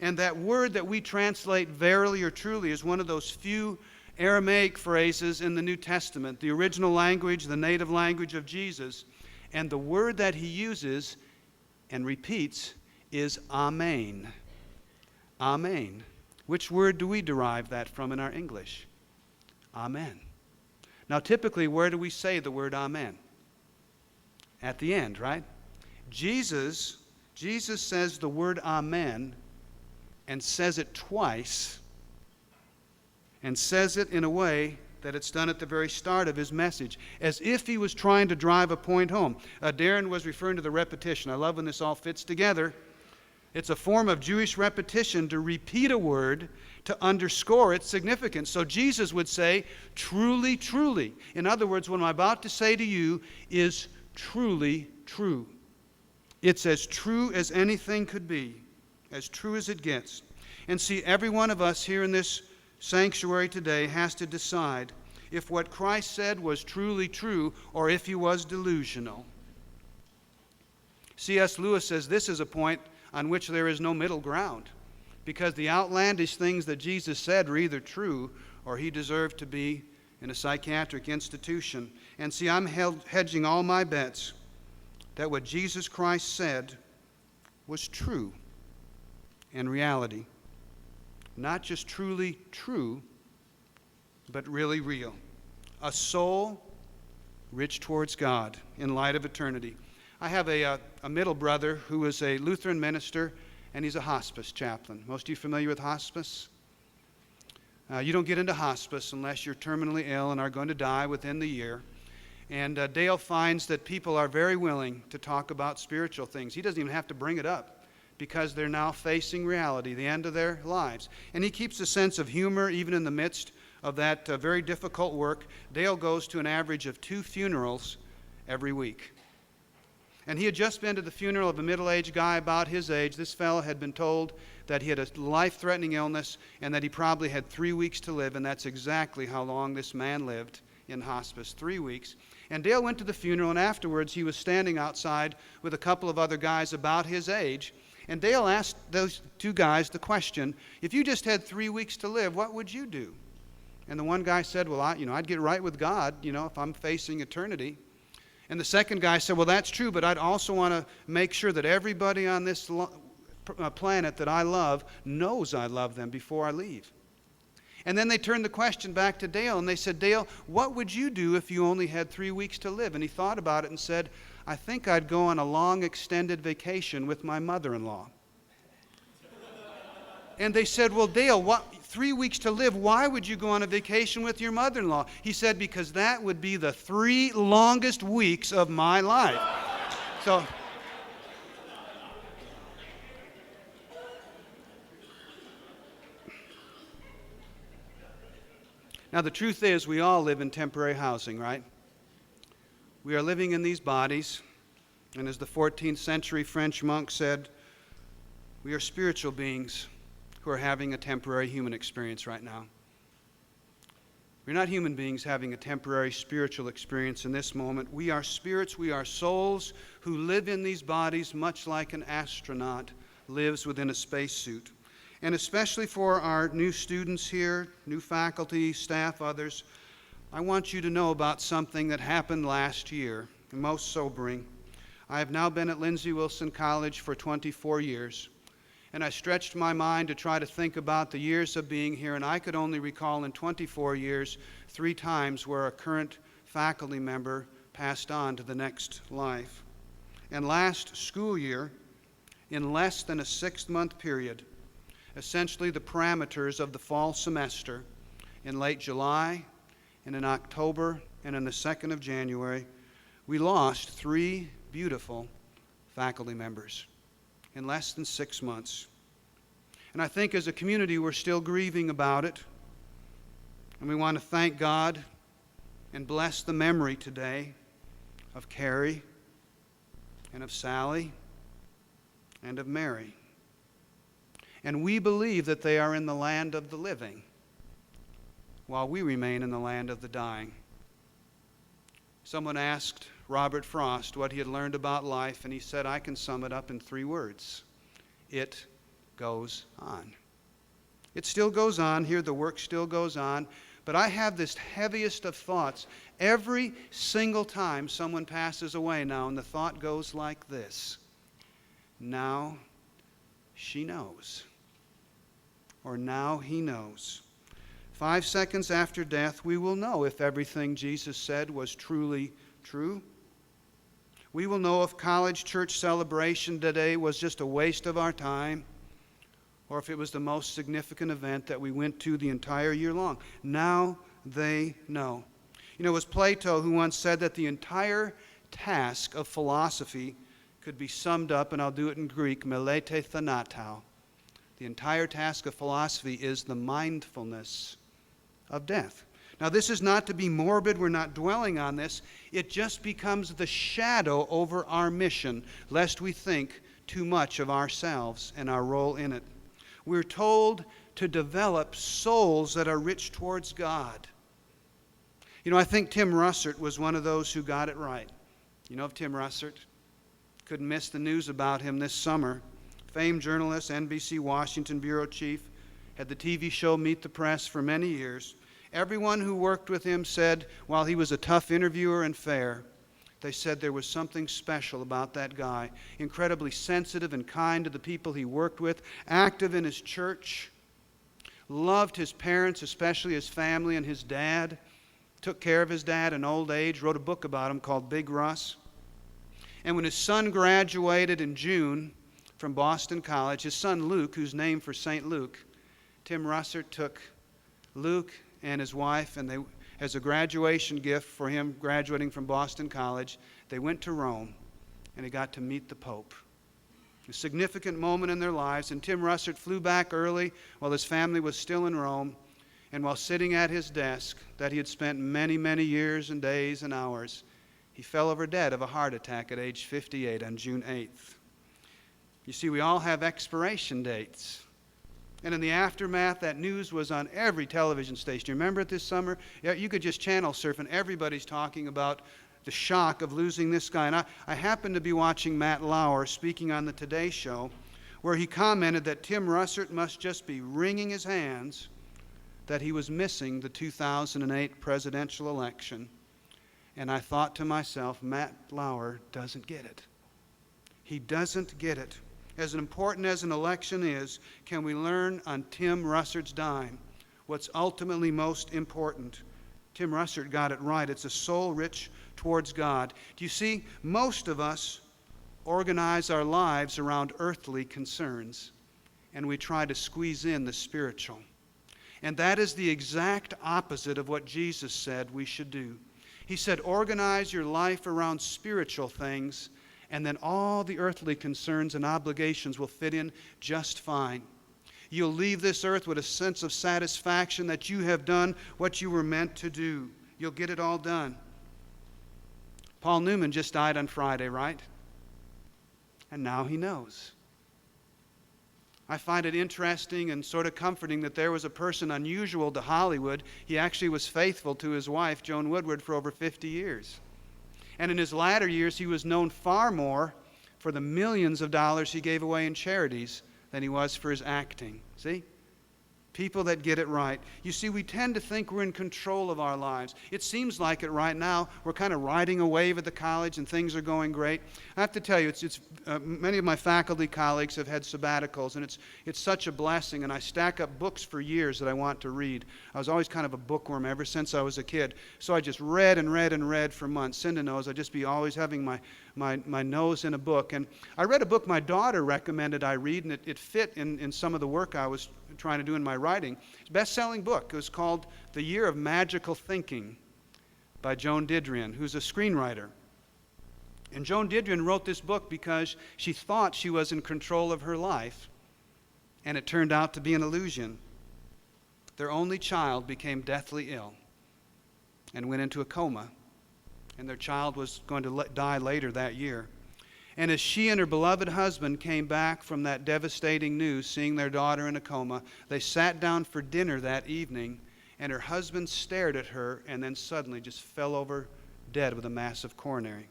And that word that we translate verily or truly is one of those few Aramaic phrases in the New Testament, the original language, the native language of Jesus. And the word that he uses and repeats is amen. Amen. Which word do we derive that from in our English? Amen. Now typically, where do we say the word amen? At the end, right? Jesus says the word amen and says it twice, and says it in a way that it's done at the very start of his message, as if he was trying to drive a point home. Darren was referring to the repetition. I love when this all fits together. It's a form of Jewish repetition to repeat a word to underscore its significance. So Jesus would say, truly, truly. In other words, what I'm about to say to you is truly true. It's as true as anything could be, as true as it gets. And see, every one of us here in this sanctuary today has to decide if what Christ said was truly true or if he was delusional. C.S. Lewis says this is a point on which there is no middle ground, because the outlandish things that Jesus said were either true or he deserved to be in a psychiatric institution. And see, I'm hedging all my bets that what Jesus Christ said was true in reality. Not just truly true, but really real. A soul rich towards God in light of eternity. I have a middle brother who is a Lutheran minister, and he's a hospice chaplain. Most of you familiar with hospice? You don't get into hospice unless you're terminally ill and are going to die within the year. And Dale finds that people are very willing to talk about spiritual things. He doesn't even have to bring it up, because they're now facing reality, the end of their lives. And he keeps a sense of humor even in the midst of that very difficult work. Dale goes to an average of 2 funerals every week. And he had just been to the funeral of a middle-aged guy about his age. This fellow had been told that he had a life-threatening illness and that he probably had 3 weeks to live, and that's exactly how long this man lived in hospice, 3 weeks. And Dale went to the funeral, and afterwards he was standing outside with a couple of other guys about his age. And Dale asked those 2 guys the question, if you just had 3 weeks to live, what would you do? And the one guy said, well, I'd get right with God, if I'm facing eternity. And the second guy said, well, that's true, but I'd also want to make sure that everybody on this planet that I love knows I love them before I leave. And then they turned the question back to Dale, and they said, Dale, what would you do if you only had 3 weeks to live? And he thought about it and said, I think I'd go on a long extended vacation with my mother-in-law. And they said, well, Dale, 3 weeks to live, why would you go on a vacation with your mother-in-law? He said, because that would be the 3 longest weeks of my life. So, now the truth is, we all live in temporary housing, right? We are living in these bodies, and as the 14th century French monk said, we are spiritual beings who are having a temporary human experience right now. We're not human beings having a temporary spiritual experience in this moment. We are spirits, we are souls who live in these bodies much like an astronaut lives within a spacesuit. And especially for our new students here, new faculty, staff, others, I want you to know about something that happened last year, most sobering. I have now been at Lindsey Wilson College for 24 years, and I stretched my mind to try to think about the years of being here, and I could only recall in 24 years 3 times where a current faculty member passed on to the next life. And last school year, in less than a 6-month period, essentially the parameters of the fall semester, in late July, and in October, and in the 2nd of January, we lost 3 beautiful faculty members in less than 6 months. And I think as a community we're still grieving about it, and we want to thank God and bless the memory today of Carrie and of Sally and of Mary. And we believe that they are in the land of the living, while we remain in the land of the dying. Someone asked Robert Frost what he had learned about life, and he said, I can sum it up in 3 words. It goes on. It still goes on here. The work still goes on. But I have this heaviest of thoughts every single time someone passes away now, and the thought goes like this: now she knows. Or now he knows. 5 seconds after death, we will know if everything Jesus said was truly true. We will know if college church celebration today was just a waste of our time, or if it was the most significant event that we went to the entire year long. Now they know. You know, it was Plato who once said that the entire task of philosophy could be summed up, and I'll do it in Greek, melete thanatau. The entire task of philosophy is the mindfulness of death. Now, this is not to be morbid. We're not dwelling on this. It just becomes the shadow over our mission, lest we think too much of ourselves and our role in it. We're told to develop souls that are rich towards God. You know, I think Tim Russert was one of those who got it right. You know of Tim Russert? Couldn't miss the news about him this summer. Famed journalist, NBC Washington bureau chief, had the TV show Meet the Press for many years. Everyone who worked with him said, while he was a tough interviewer and fair, they said there was something special about that guy. Incredibly sensitive and kind to the people he worked with, active in his church, loved his parents, especially his family and his dad, took care of his dad in old age, wrote a book about him called Big Russ. And when his son graduated in June from Boston College, his son Luke, who's named for St. Luke, Tim Russert took Luke and his wife, and they, as a graduation gift for him graduating from Boston College, they went to Rome, and he got to meet the Pope. A significant moment in their lives, and Tim Russert flew back early while his family was still in Rome, and while sitting at his desk that he had spent many, many years and days and hours, he fell over dead of a heart attack at age 58 on June 8th. You see, we all have expiration dates. And in the aftermath, that news was on every television station. You remember it this summer? Yeah, you could just channel surf, and everybody's talking about the shock of losing this guy. And I happened to be watching Matt Lauer speaking on the Today Show, where he commented that Tim Russert must just be wringing his hands that he was missing the 2008 presidential election. And I thought to myself, Matt Lauer doesn't get it. He doesn't get it. As important as an election is, can we learn on Tim Russert's dime what's ultimately most important? Tim Russert got it right. It's a soul rich towards God. Do you see, most of us organize our lives around earthly concerns, and we try to squeeze in the spiritual. And that is the exact opposite of what Jesus said we should do. He said, organize your life around spiritual things, and then all the earthly concerns and obligations will fit in just fine. You'll leave this earth with a sense of satisfaction that you have done what you were meant to do. You'll get it all done. Paul Newman just died on Friday, right? And now he knows. I find it interesting and sort of comforting that there was a person unusual to Hollywood. He actually was faithful to his wife, Joan Woodward, for over 50 years. And in his latter years, he was known far more for the millions of dollars he gave away in charities than he was for his acting. See? People that get it right. You see, we tend to think we're in control of our lives. It seems like it right now. We're kind of riding a wave at the college and things are going great. I have to tell you, many of my faculty colleagues have had sabbaticals, and it's such a blessing, and I stack up books for years that I want to read. I was always kind of a bookworm ever since I was a kid, so I just read and read and read for months. Cinda knows I'd just be always having my nose in a book. And I read a book my daughter recommended I read, and it fit in some of the work I was trying to do in my writing. It's a best-selling book. It was called The Year of Magical Thinking by Joan Didion, who's a screenwriter. And Joan Didion wrote this book because she thought she was in control of her life, and it turned out to be an illusion. Their only child became deathly ill and went into a coma, and their child was going to die later that year. And as she and her beloved husband came back from that devastating news, seeing their daughter in a coma, they sat down for dinner that evening, and her husband stared at her and then suddenly just fell over dead with a massive coronary.